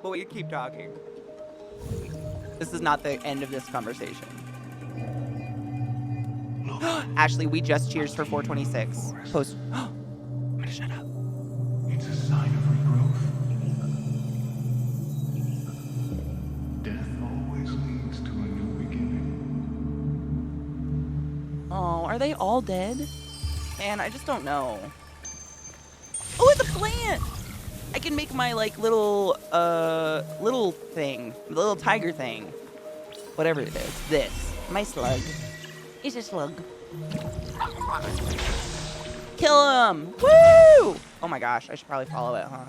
But we can keep talking. This is not the end of this conversation. Ashley, we just cheers for 426. Post. I'm gonna shut up. It's a sign of regrowth. Death always leads to a new beginning. Oh, are they all dead? Man, I just don't know. Oh, it's a plant! I can make my, like, little thing. Little tiger thing. Whatever it is. This. My slug. It's a slug. Kill him! Woo! Oh my gosh, I should probably follow it, huh?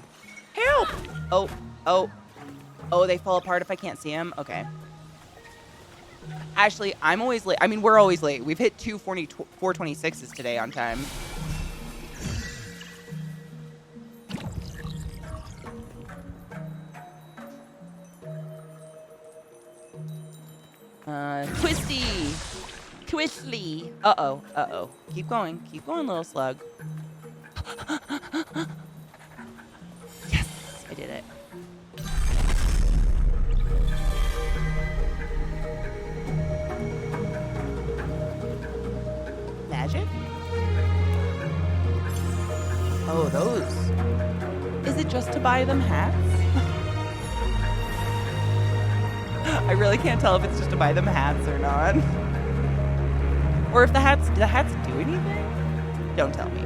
Help! Oh, they fall apart if I can't see them? Okay. Ashley, I'm always late. I mean, we're always late. We've hit 426s today on time. Twistly. Uh-oh. Keep going, little slug. Yes, I did it. Magic? Oh, those. Is it just to buy them hats? I really can't tell if it's just to buy them hats or not. Or if the hats do anything? Don't tell me.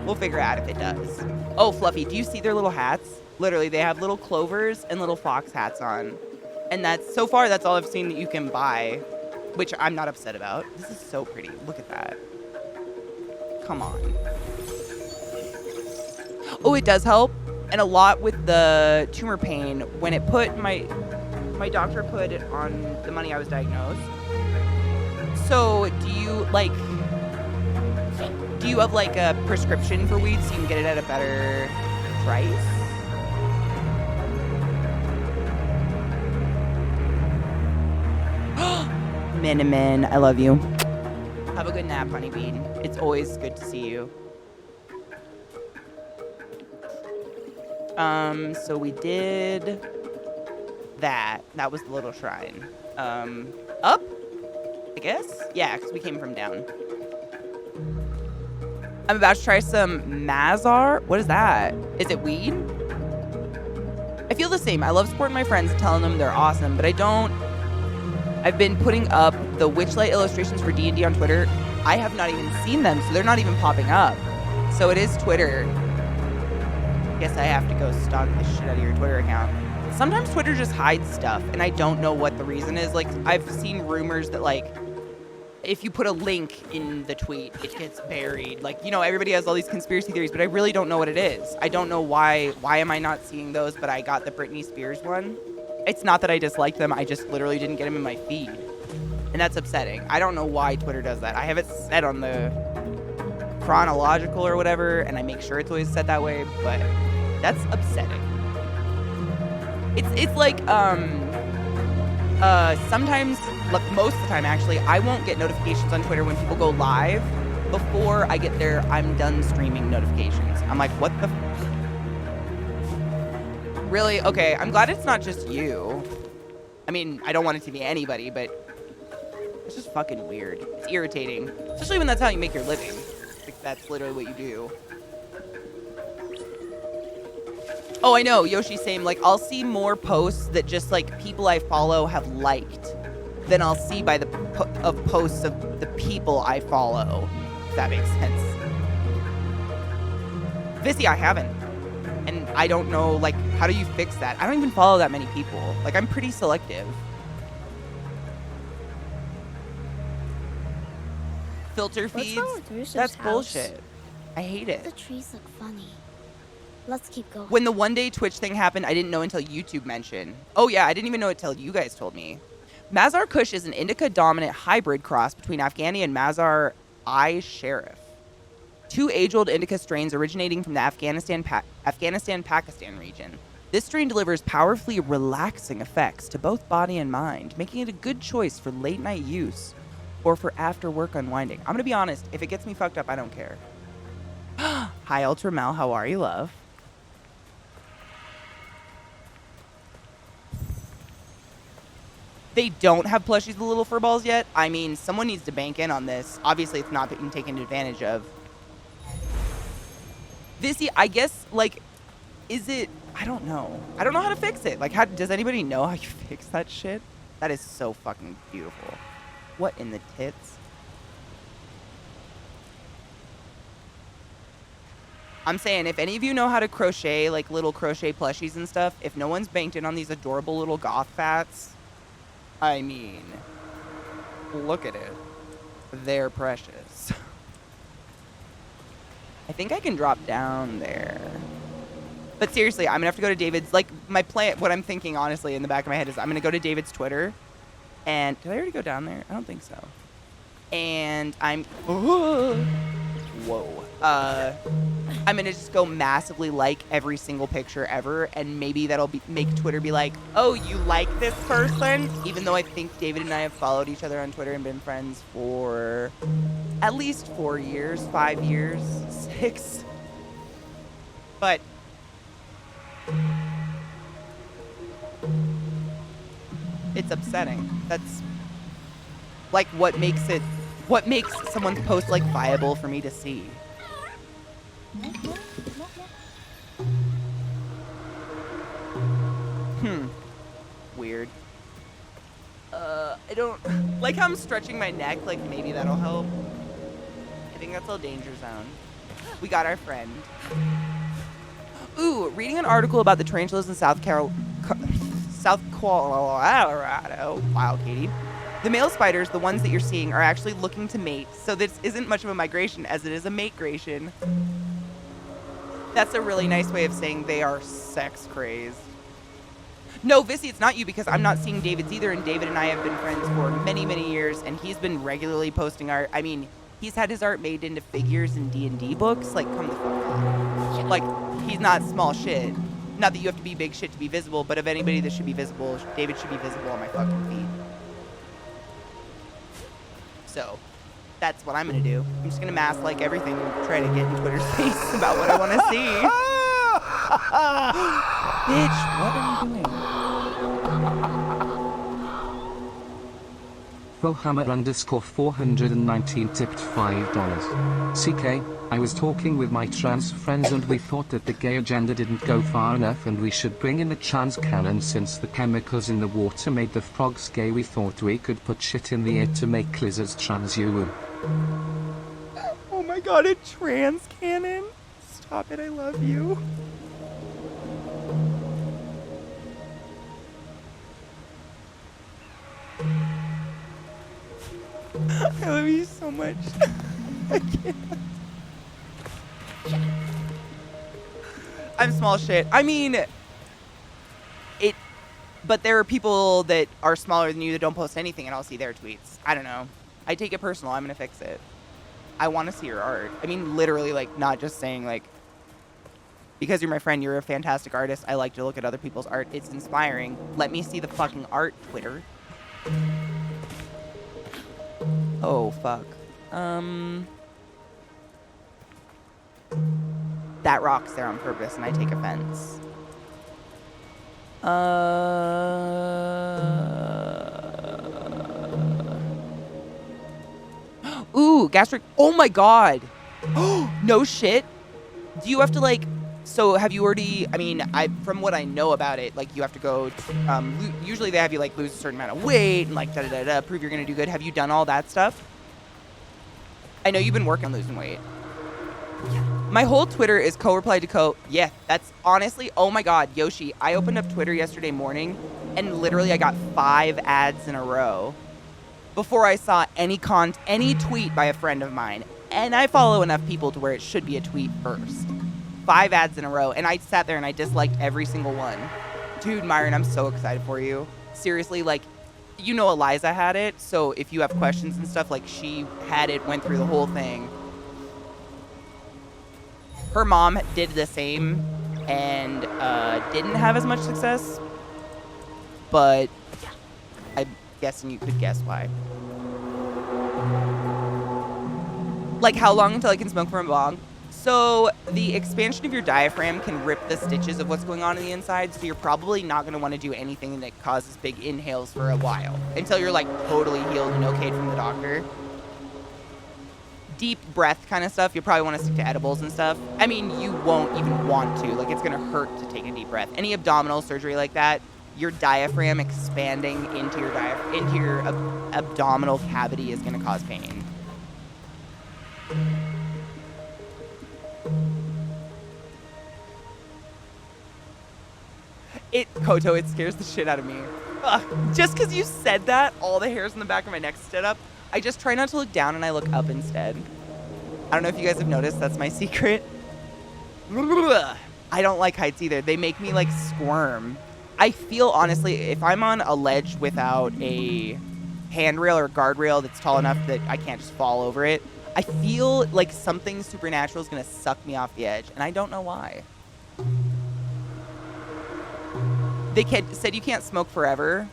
We'll figure out if it does. Oh, Fluffy, do you see their little hats? Literally, they have little clovers and little fox hats on. And so far, that's all I've seen that you can buy, which I'm not upset about. This is so pretty. Look at that. Come on. Oh, it does help. And a lot with the tumor pain. When it put my doctor put it on the money I was diagnosed. So do you have like a prescription for weed so you can get it at a better price? Minimin, I love you. Have a good nap, honeybee. It's always good to see you. So we did that. That was the little shrine. Up? I guess? Yeah, because we came from down. I'm about to try some Mazar. What is that? Is it weed? I feel the same. I love supporting my friends, telling them they're awesome, but I've been putting up the Witchlight illustrations for D&D on Twitter. I have not even seen them, so they're not even popping up. So it is Twitter. Guess I have to go stalk the shit out of your Twitter account. Sometimes Twitter just hides stuff, and I don't know what the reason is. Like, I've seen rumors that, like, if you put a link in the tweet, it gets buried. Like, you know, everybody has all these conspiracy theories, but I really don't know what it is. I don't know why am I not seeing those, but I got the Britney Spears one. It's not that I dislike them, I just literally didn't get them in my feed. And that's upsetting. I don't know why Twitter does that. I have it set on the chronological or whatever, and I make sure it's always set that way, but that's upsetting. It's like, sometimes, like most of the time actually, I won't get notifications on Twitter when people go live before I get their I'm done streaming notifications. I'm like, what the Really? Okay, I'm glad it's not just you. I mean, I don't want it to be anybody, but it's just fucking weird. It's irritating. Especially when that's how you make your living. Like, that's literally what you do. Oh, I know. Yoshi's saying, like, I'll see more posts that just, like, people I follow have liked than I'll see by the posts of the people I follow. If that makes sense. Vissy, I haven't. And I don't know, like, how do you fix that? I don't even follow that many people. Like, I'm pretty selective. Filter feeds? What's wrong with Russo's That's house? bullshit. I hate it. The trees look funny. Let's keep going. When the one day Twitch thing happened, I didn't know until YouTube mentioned. Oh yeah, I didn't even know it until you guys told me. Mazar Kush is an indica-dominant hybrid cross between Afghani and Mazar I Sheriff. Two age-old indica strains originating from the Afghanistan-Pakistan region. This strain delivers powerfully relaxing effects to both body and mind, making it a good choice for late-night use or for after-work unwinding. I'm going to be honest, if it gets me fucked up, I don't care. Hi, Ultramel. How are you, love? they don't have plushies with little fur balls yet. I mean, someone needs to bank in on this. Obviously, it's not being taken advantage of. Vissy, I guess, like, is it... I don't know. I don't know how to fix it. Like, how does anybody know how you fix that shit? That is so fucking beautiful. What in the tits? I'm saying, if any of you know how to crochet, like, little crochet plushies and stuff, if no one's banked in on these adorable little goth fats, I mean, look at it. They're precious. I think I can drop down there. But seriously, I'm gonna have to go to David's, like, my plan, what I'm thinking, honestly, in the back of my head is I'm gonna go to David's Twitter, and, did I already go down there? I don't think so. And I'm, whoa. I'm gonna just go massively like every single picture ever, and maybe that'll make Twitter be like, oh, you like this person? Even though I think David and I have followed each other on Twitter and been friends for at least 4 years, 5 years, 6. But it's upsetting. That's like what makes someone's post like viable for me to see. Weird. I don't like how I'm stretching my neck, like maybe that'll help. I think that's a little danger zone. We got our friend. Ooh, reading an article about the tarantulas in South Colorado. Wow, Katie. The male spiders, the ones that you're seeing, are actually looking to mate, so this isn't much of a migration as it is a mate-gration. That's a really nice way of saying they are sex crazed. No, Vissy, it's not you, because I'm not seeing David's either, and David and I have been friends for many, many years, and he's been regularly posting art. I mean, he's had his art made into figures in D&D books. Like, come the fuck on. Like, he's not small shit. Not that you have to be big shit to be visible, but of anybody that should be visible, David should be visible on my fucking feet. So, that's what I'm gonna do. I'm just gonna mask like everything and try to get in Twitter's face about what I want to see. Bitch, what are you doing? Fohammer_419 tipped $5. CK, I was talking with my trans friends and we thought that the gay agenda didn't go far enough and we should bring in the trans canon since the chemicals in the water made the frogs gay. We thought we could put shit in the air to make lizards trans. Oh my god, a trans canon? Stop it, I love you. I love you so much. I can't. I'm small shit. I mean, but there are people that are smaller than you that don't post anything and I'll see their tweets. I don't know. I take it personal. I'm going to fix it. I want to see your art. I mean, literally, like, not just saying, like, because you're my friend, you're a fantastic artist. I like to look at other people's art. It's inspiring. Let me see the fucking art, Twitter. Oh, fuck. That rock's there on purpose, and I take offense. Ooh, gastric. Oh my god. No shit. Do you have to, like... So have you already... I mean, from what I know about it, like, you have to go... usually they have you, like, lose a certain amount of weight and, like, da-da-da-da, prove you're going to do good. Have you done all that stuff? I know you've been working on losing weight. My whole Twitter is co-replied to co... Yeah, that's honestly... Oh my god, Yoshi, I opened up Twitter yesterday morning, and literally I got 5 ads in a row before I saw any tweet by a friend of mine. And I follow enough people to where it should be a tweet first. 5 ads in a row, and I sat there and I disliked every single one. Dude, Myron, I'm so excited for you. Seriously, like, you know Eliza had it, so if you have questions and stuff, like, she had it, went through the whole thing. Her mom did the same and didn't have as much success, but I'm guessing you could guess why. Like, how long until I can smoke from a bong? So the expansion of your diaphragm can rip the stitches of what's going on the inside, so you're probably not going to want to do anything that causes big inhales for a while, until you're like totally healed and okayed from the doctor. Deep breath kind of stuff, you'll probably want to stick to edibles and stuff. I mean, you won't even want to. Like, it's going to hurt to take a deep breath. Any abdominal surgery like that, your diaphragm expanding into your abdominal cavity is going to cause pain. Koto, it scares the shit out of me. Ugh, just because you said that, all the hairs on the back of my neck stood up. I just try not to look down and I look up instead. I don't know if you guys have noticed, that's my secret. I don't like heights either. They make me like squirm. I feel, honestly, if I'm on a ledge without a handrail or guardrail that's tall enough that I can't just fall over it, I feel like something supernatural is going to suck me off the edge, and I don't know why. They said you can't smoke forever.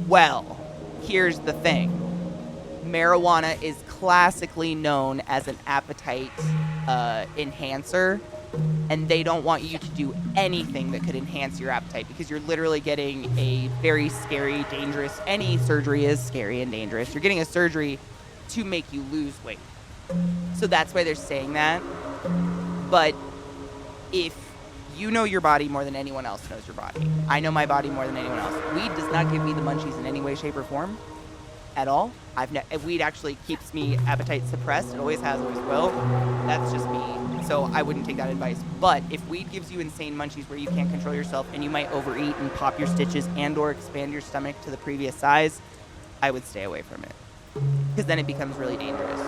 Well, here's the thing. Marijuana is classically known as an appetite enhancer, and they don't want you to do anything that could enhance your appetite because you're literally getting a very scary, dangerous, any surgery is scary and dangerous. You're getting a surgery to make you lose weight. So that's why they're saying that. But if you know your body more than anyone else knows your body, I know my body more than anyone else. Weed does not give me the munchies in any way, shape, or form at all. Weed actually keeps me appetite suppressed. It always has, always will. That's just me. So I wouldn't take that advice. But if weed gives you insane munchies where you can't control yourself and you might overeat and pop your stitches and or expand your stomach to the previous size, I would stay away from it. Because then it becomes really dangerous.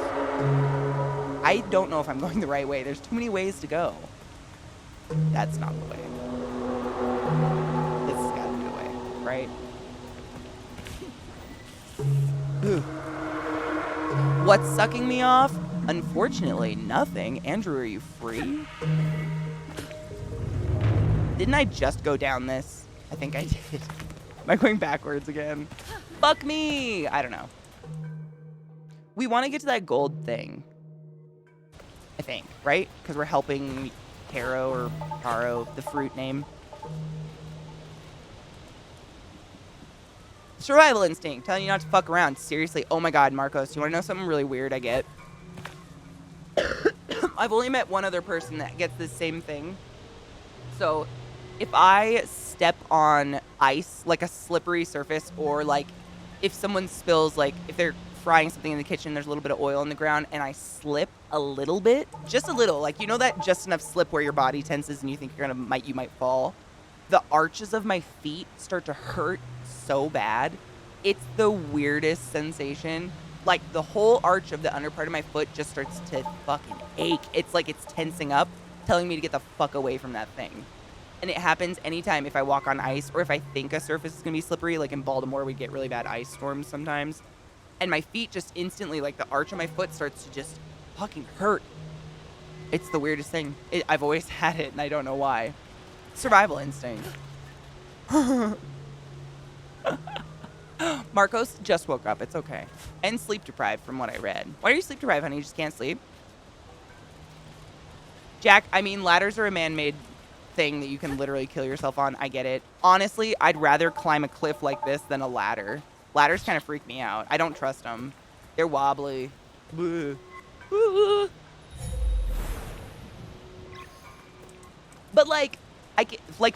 I don't know if I'm going the right way. There's too many ways to go. That's not the way. This has got to be the way, right? What's sucking me off? Unfortunately, nothing. Andrew, are you free? Didn't I just go down this? I think I did. Am I going backwards again? Fuck me! I don't know. We want to get to that gold thing. I think, right? Because we're helping Taro or Taro, the fruit name. Survival instinct, telling you not to fuck around. Seriously, oh my god, Marcos, you want to know something really weird I get? I've only met one other person that gets this same thing. So, if I step on ice, like a slippery surface, or like if someone spills, like if they're frying something in the kitchen, there's a little bit of oil on the ground, and I slip a little bit, just a little, like, you know that just enough slip where your body tenses and you think you might fall? The arches of my feet start to hurt so bad. It's the weirdest sensation. Like, the whole arch of the under part of my foot just starts to fucking ache. It's like it's tensing up, telling me to get the fuck away from that thing. And it happens anytime if I walk on ice or if I think a surface is going to be slippery. Like in Baltimore, we get really bad ice storms sometimes. And my feet just instantly, like the arch of my foot starts to just fucking hurt. It's the weirdest thing. I've always had it and I don't know why. Survival instinct. Marcos just woke up. It's okay. And sleep deprived from what I read. Why are you sleep deprived, honey? You just can't sleep? Jack, I mean, ladders are a man-made thing that you can literally kill yourself on. I get it. Honestly, I'd rather climb a cliff like this than a ladder. Ladders kind of freak me out. I don't trust them. They're wobbly. But like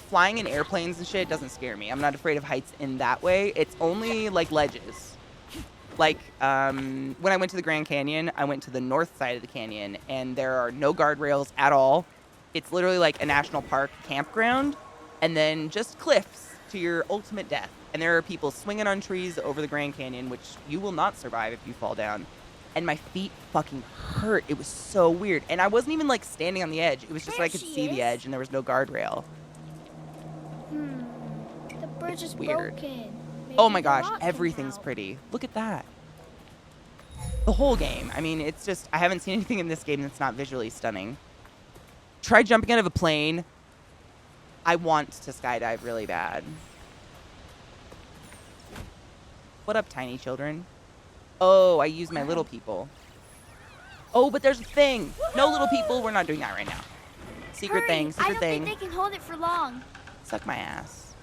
flying in airplanes and shit doesn't scare me. I'm not afraid of heights in that way. It's only like ledges. Like when I went to the Grand Canyon, I went to the north side of the canyon and there are no guardrails at all. It's literally like a national park campground and then just cliffs to your ultimate death. And there are people swinging on trees over the Grand Canyon, which you will not survive if you fall down. And my feet fucking hurt. It was so weird. And I wasn't even like standing on the edge. It was just so I could see the edge and there was no guardrail. The bridge is weird. Broken. Oh my gosh, everything's pretty. Look at that. The whole game. I mean, it's just, I haven't seen anything in this game that's not visually stunning. Try jumping out of a plane. I want to skydive really bad. What up, tiny children? Oh, I use my little people. Oh, but there's a thing. No, little people, we're not doing that right now. Secret Hurry! thing, I secret don't thing. think they can hold it for long. Suck my ass.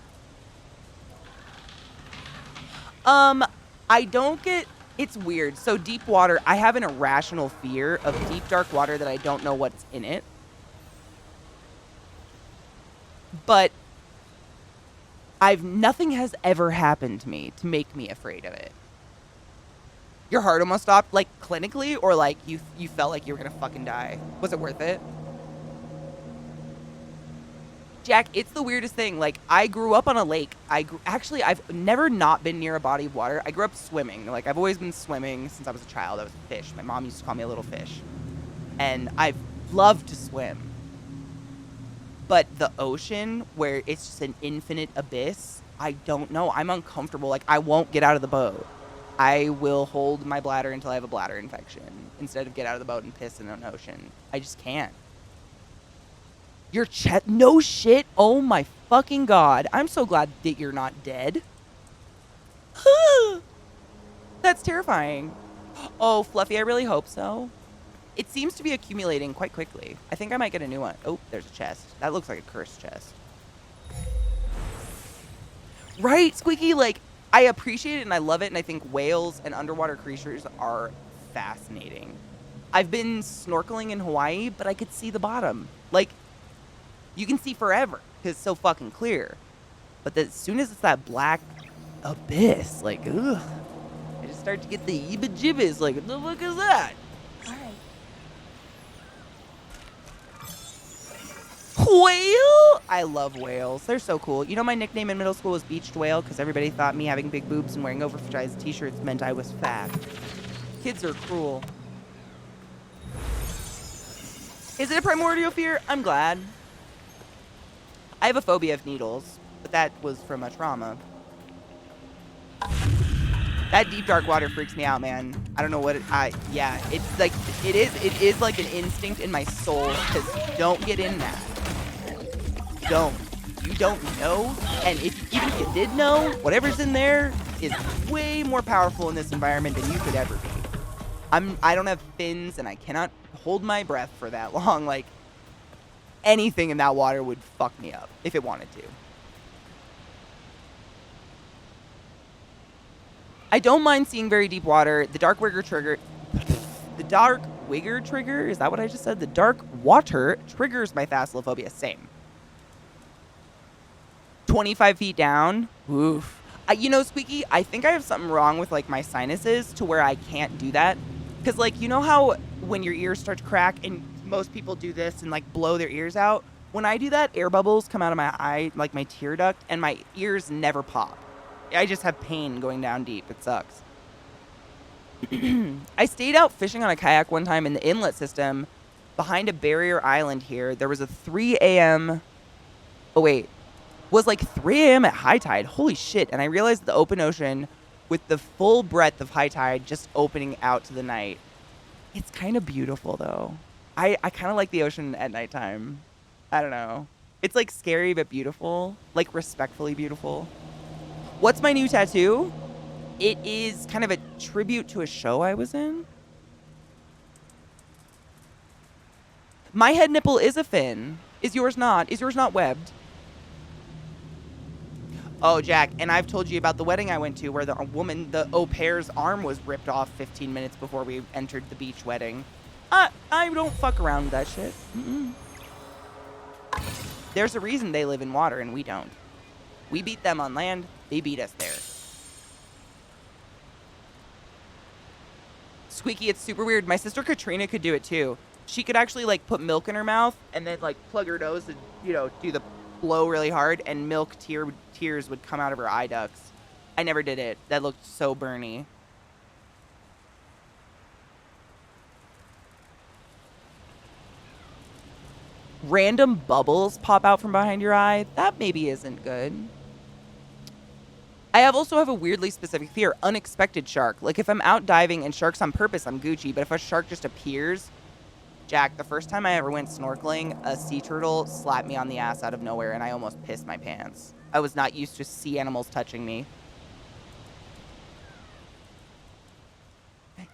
I don't get... It's weird. So deep water, I have an irrational fear of deep, dark water that I don't know what's in it. But nothing has ever happened to me to make me afraid of it. Your heart almost stopped, like, clinically, or, like, you felt like you were gonna fucking die? Was it worth it? Jack, it's the weirdest thing. Like, I grew up on a lake. Actually, I've never not been near a body of water. I grew up swimming. Like, I've always been swimming since I was a child. I was a fish. My mom used to call me a little fish. And I've loved to swim. But the ocean, where it's just an infinite abyss, I don't know. I'm uncomfortable. Like, I won't get out of the boat. I will hold my bladder until I have a bladder infection instead of get out of the boat and piss in an ocean. I just can't. Your chest? No shit. Oh my fucking God. I'm so glad that you're not dead. That's terrifying. Oh, Fluffy, I really hope so. It seems to be accumulating quite quickly. I think I might get a new one. Oh, there's a chest. That looks like a cursed chest. Right, Squeaky? Like, I appreciate it and I love it, and I think whales and underwater creatures are fascinating. I've been snorkeling in Hawaii, but I could see the bottom. Like, you can see forever because it's so fucking clear. But as soon as it's that black abyss, like, ugh, I just start to get the heebie-jeebies. Like, what the fuck is that? All right. Whale? I love whales. They're so cool. You know, my nickname in middle school was Beached Whale because everybody thought me having big boobs and wearing oversized t-shirts meant I was fat. Kids are cruel. Is it a primordial fear? I'm glad. I have a phobia of needles, but that was from a trauma. That deep dark water freaks me out, man. I don't know what yeah, it's like, it is like an instinct in my soul, because don't get in that. Don't. You don't know, and even if you did know, whatever's in there is way more powerful in this environment than you could ever be. I don't have fins, and I cannot hold my breath for that long. Like, anything in that water would fuck me up if it wanted to. I don't mind seeing very deep water. The dark wigger trigger... The dark wigger trigger? Is that what I just said? The dark water triggers my thalassophobia. Same. 25 feet down? Oof. You know, Squeaky, I think I have something wrong with, like, my sinuses to where I can't do that. Because, like, you know how when your ears start to crack and most people do this and, like, blow their ears out? When I do that, air bubbles come out of my eye, like my tear duct, and my ears never pop. I just have pain going down deep. It sucks. I stayed out fishing on a kayak one time in the inlet system behind a barrier island here. There was a 3 a.m. Oh, wait. Was like 3 a.m. at high tide. Holy shit. And I realized the open ocean with the full breadth of high tide just opening out to the night. It's kind of beautiful, though. I kind of like the ocean at nighttime. I don't know. It's like scary but beautiful. Like respectfully beautiful. What's my new tattoo? It is kind of a tribute to a show I was in. My head nipple is a fin. Is yours not? Is yours not webbed? Oh, Jack, and I've told you about the wedding I went to where the au pair's arm was ripped off 15 minutes before we entered the beach wedding. I don't fuck around with that shit. Mm-mm. There's a reason they live in water and we don't. We beat them on land, they beat us there. Squeaky, it's super weird. My sister Katrina could do it too. She could actually like put milk in her mouth and then like plug her nose and, you know, do the blow really hard and milk tears would come out of her eye ducts. I never did it. That looked so burny. Random bubbles pop out from behind your eye. That maybe isn't good. I also have a weirdly specific fear. Unexpected shark. Like if I'm out diving and sharks on purpose, I'm Gucci. But if a shark just appears... Jack, the first time I ever went snorkeling, a sea turtle slapped me on the ass out of nowhere and I almost pissed my pants. I was not used to sea animals touching me.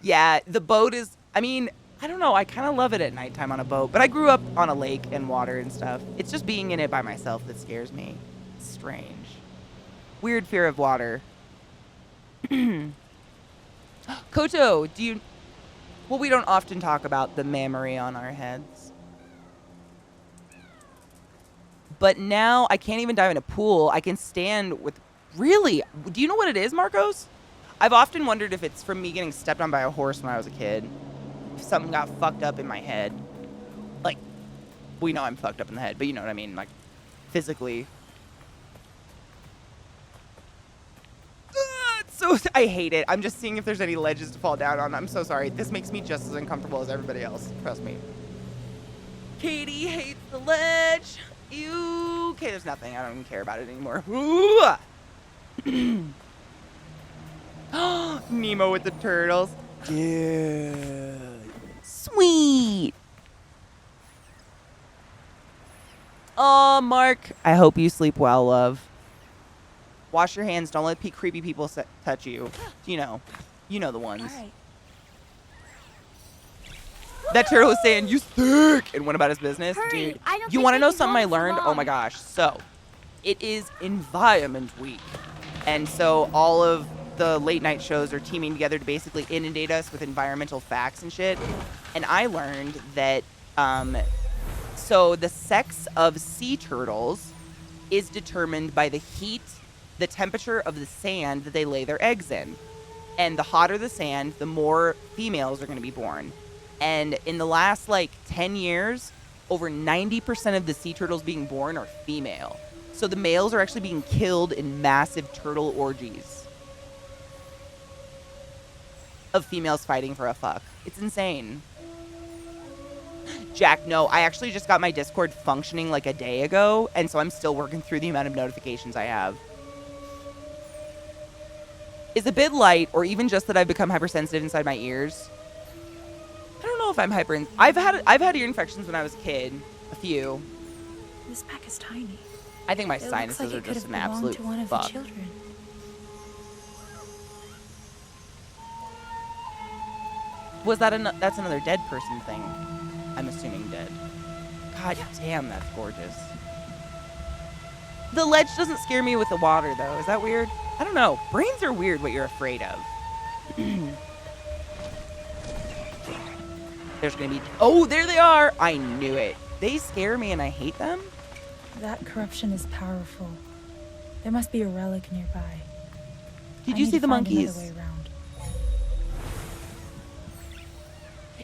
Yeah, the boat is... I mean, I don't know. I kind of love it at nighttime on a boat, but I grew up on a lake and water and stuff. It's just being in it by myself that scares me. It's strange. Weird fear of water. Koto, do you... Well, we don't often talk about the memory on our heads. But now I can't even dive in a pool. I can stand with... Really? Do you know what it is, Marcos? I've often wondered if it's from me getting stepped on by a horse when I was a kid. If something got fucked up in my head. Like, we know I'm fucked up in the head, but you know what I mean. Like, physically. So I hate it. I'm just seeing if there's any ledges to fall down on. I'm so sorry. This makes me just as uncomfortable as everybody else. Trust me. Katie hates the ledge. Ew. Okay, there's nothing. I don't even care about it anymore. Nemo with the turtles. Dude. Sweet. Oh, Mark. I hope you sleep well, love. Wash your hands. Don't let creepy people touch you. You know the ones. All right. That turtle was saying, "You stink," and went about his business. Hurry, Dude, I don't you think want to we know can something I go for learned? Oh long. my gosh. So, it is Environment Week. And so all of the late night shows are teaming together to basically inundate us with environmental facts and shit. And I learned that, so the sex of sea turtles is determined by the heat, the temperature of the sand that they lay their eggs in. And the hotter the sand, the more females are going to be born. And in the last, 10 years, over 90% of the sea turtles being born are female. So the males are actually being killed in massive turtle orgies of females fighting for a fuck. It's insane. Jack, no, I actually just got my Discord functioning a day ago, and so I'm still working through the amount of notifications I have. Is a bit light, or even just that I've become hypersensitive inside my ears. I don't know if I'm I've had ear infections when I was a kid, a few. This pack is tiny. I think my It looks sinuses like are it could just have an belonged absolute to one of fuck. the children. Was that that's another dead person thing? I'm assuming dead. God damn, that's gorgeous. The ledge doesn't scare me with the water, though. Is that weird? I don't know. Brains are weird what you're afraid of. There's gonna be... Oh, there they are! I knew it. They scare me and I hate them? That corruption is powerful. There must be a relic nearby. Did I you need see to the find monkeys? another way around.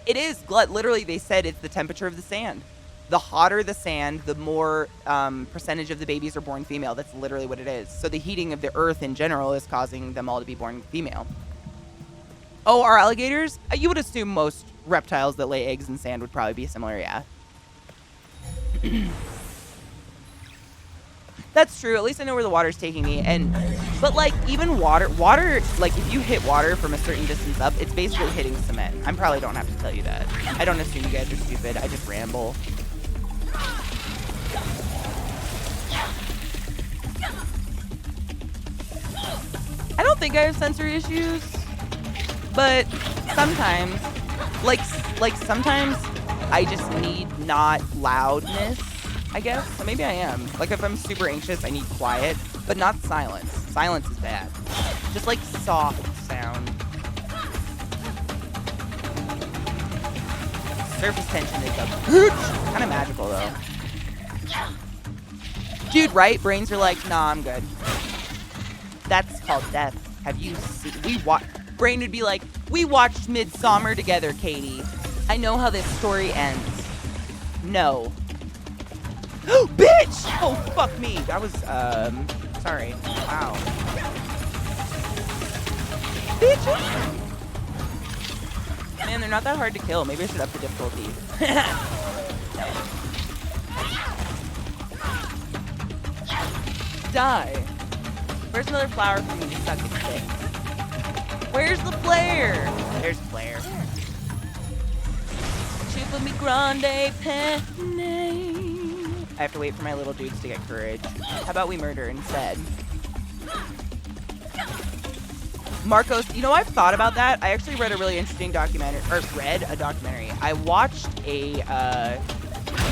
It is. Literally, they said it's the temperature of the sand. The hotter the sand, the more percentage of the babies are born female. That's literally what it is. So the heating of the earth in general is causing them all to be born female. Oh, are alligators? You would assume most reptiles that lay eggs in sand would probably be similar, yeah. That's true. At least I know where the water's taking me. But even water, if you hit water from a certain distance up, it's basically hitting cement. I probably don't have to tell you that. I don't assume you guys are stupid. I just ramble. I don't think I have sensory issues, but sometimes, sometimes I just need not loudness, I guess. So maybe I am. If I'm super anxious, I need quiet, but not silence. Silence is bad. Just soft sound. Surface tension is kind of magical though. Dude, right? Brains are nah, I'm good. That's called death. Have you seen? Brain would be we watched Midsummer together, Katie. I know how this story ends. No. Bitch! Oh, fuck me. That was, sorry. Wow. Bitches! Man, they're not that hard to kill. Maybe I should up the difficulty. Die. Where's another flower for me to suck its dick? Where's the flare? There's flare. Chupa mi grande penne. I have to wait for my little dudes to get courage. How about we murder instead? Marcos, you know, I've thought about that. I actually read a really interesting documentary, I watched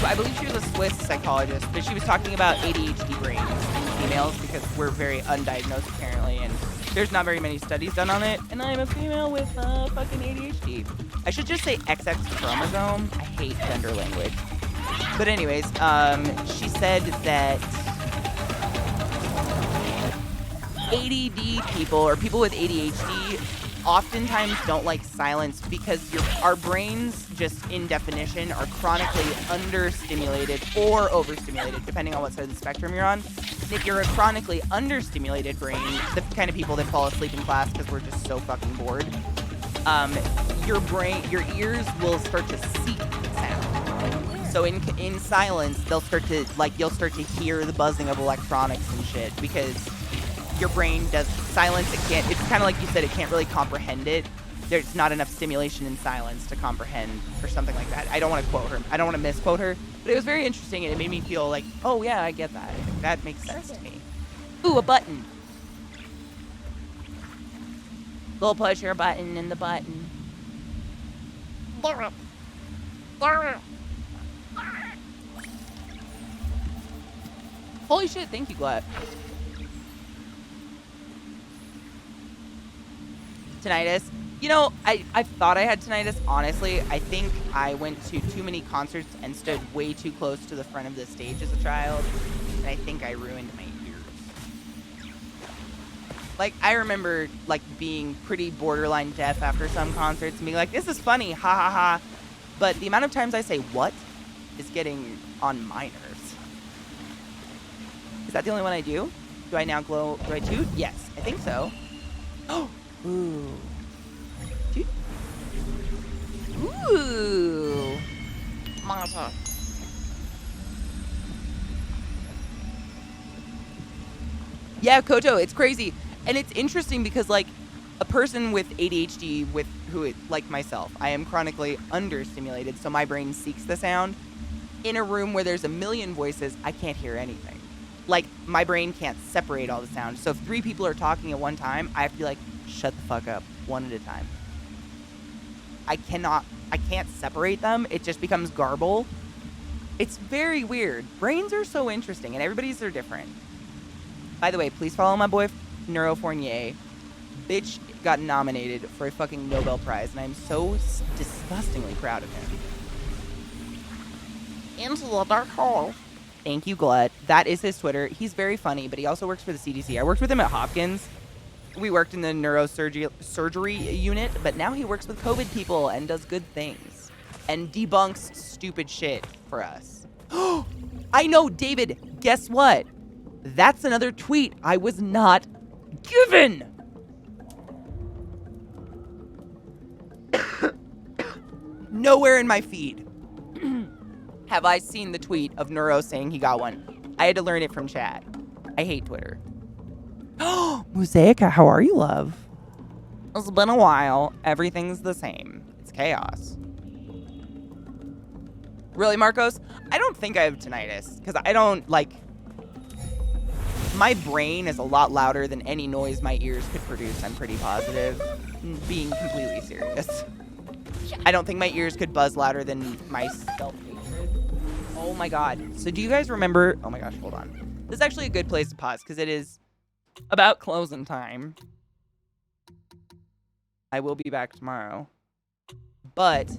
I believe she was a Swiss psychologist, but she was talking about ADHD brains in females because we're very undiagnosed apparently, and there's not very many studies done on it, and I'm a female with fucking ADHD. I should just say XX chromosome. I hate gender language. But anyways, she said that ADD people or people with ADHD oftentimes don't like silence because our brains, just in definition, are chronically understimulated or overstimulated, depending on what side of the spectrum you're on. And if you're a chronically understimulated brain, the kind of people that fall asleep in class because we're just so fucking bored, your ears will start to seek sound. So in silence, you'll start to hear the buzzing of electronics and shit because your brain does silence. It's kind of like you said, it can't really comprehend it. There's not enough stimulation in silence to comprehend or something like that. I don't want to quote her. I don't want to misquote her, but it was very interesting and it made me feel like, oh yeah, I get that. That makes sense to me. Ooh, a button. Go push your button in the button. Holy shit, thank you, Glut. Tinnitus. You know, I thought I had tinnitus. Honestly, I think I went to too many concerts and stood way too close to the front of the stage as a child. And I think I ruined my ears. Like, I remember, like, being pretty borderline deaf after some concerts and being like, this is funny, ha ha ha. But the amount of times I say what is getting on my nerves. Is that the only one I do? Do I now glow? Do I toot? Yes, I think so. Oh! Ooh. Toot. Ooh. Monster. Yeah, Koto, it's crazy. And it's interesting because, like, a person with ADHD, like myself, I am chronically understimulated, so my brain seeks the sound. In a room where there's a million voices, I can't hear anything. Like, my brain can't separate all the sound. So if 3 people are talking at one time, I have to be like, shut the fuck up, one at a time. I can't separate them. It just becomes garble. It's very weird. Brains are so interesting, and everybody's are different. By the way, please follow my boy Neuro Fournier. Bitch got nominated for a fucking Nobel Prize, and I'm so disgustingly proud of him. Into the dark hole. Thank you, Glut. That is his Twitter. He's very funny, but he also works for the CDC. I worked with him at Hopkins. We worked in the neurosurgery unit, but now he works with COVID people and does good things and debunks stupid shit for us. I know, David, guess what? That's another tweet I was not given. Nowhere in my feed have I seen the tweet of Neuro saying he got one. I had to learn it from chat. I hate Twitter. Mosaica, how are you, love? It's been a while. Everything's the same. It's chaos. Really, Marcos? I don't think I have tinnitus because I don't, like... My brain is a lot louder than any noise my ears could produce. I'm pretty positive. Being completely serious. I don't think my ears could buzz louder than my self-hatred. Oh my god. So do you guys remember... Oh my gosh, hold on. This is actually a good place to pause because it is about closing time. I will be back tomorrow. But